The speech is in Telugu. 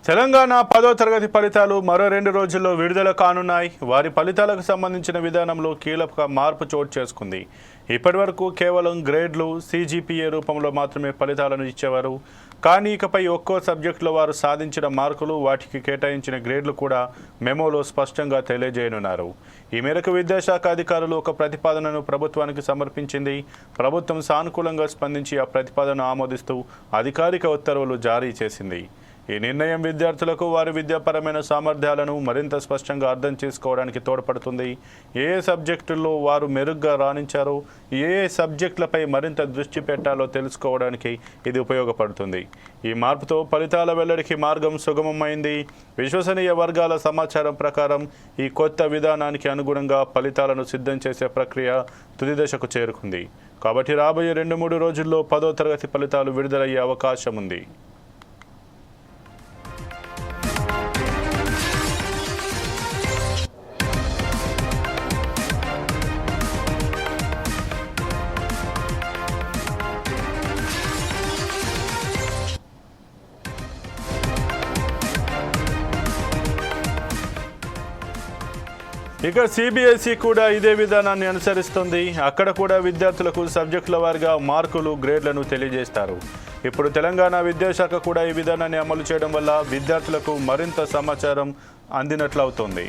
తెలంగాణ 10వ తరగతి ఫలితాలు మరో 2 రోజుల్లో విడుదల కానున్నాయి. వారి ఫలితాలకు సంబంధించిన విధానంలో కీలక మార్పు చోటు చేసుకుంది. ఇప్పటివరకు కేవలం గ్రేడ్లు, CGPA రూపంలో మాత్రమే ఫలితాలను ఇచ్చేవారు. కానీ ఇకపై ఒక్కో సబ్జెక్టులో వారు సాధించిన మార్కులు, వాటికి కేటాయించిన గ్రేడ్లు కూడా మెమోలో స్పష్టంగా తెలియజేయనున్నారు. ఈ మేరకు విద్యాశాఖ అధికారులు ఒక ప్రతిపాదనను ప్రభుత్వానికి సమర్పించింది. ప్రభుత్వం సానుకూలంగా స్పందించి ఆ ప్రతిపాదనను ఆమోదిస్తూ అధికారిక ఉత్తర్వులు జారీ చేసింది. ఈ నిర్ణయం విద్యార్థులకు వారి విద్యాపరమైన సామర్థ్యాలను మరింత స్పష్టంగా అర్థం చేసుకోవడానికి తోడ్పడుతుంది. ఏ సబ్జెక్టుల్లో వారు మెరుగ్గా రాణించారో, ఏ సబ్జెక్టులపై మరింత దృష్టి పెట్టాలో తెలుసుకోవడానికి ఇది ఉపయోగపడుతుంది. ఈ మార్పుతో ఫలితాల వెల్లడికి మార్గం సుగమమైంది. విశ్వసనీయ వర్గాల సమాచారం ప్రకారం ఈ కొత్త విధానానికి అనుగుణంగా ఫలితాలను సిద్ధం చేసే ప్రక్రియ తుది దశకు చేరుకుంది. కాబట్టి రాబోయే 2-3 రోజుల్లో 10వ తరగతి ఫలితాలు విడుదలయ్యే అవకాశం ఉంది. ఇక CBSE కూడా ఇదే విధానాన్ని అనుసరిస్తుంది. అక్కడ కూడా విద్యార్థులకు సబ్జెక్టుల వారీగా మార్కులు, గ్రేడ్లను తెలియజేస్తారు. ఇప్పుడు తెలంగాణ విద్యాశాఖ కూడా ఈ విధానాన్ని అమలు చేయడం వల్ల విద్యార్థులకు మరింత సమాచారం అందినట్లవుతోంది.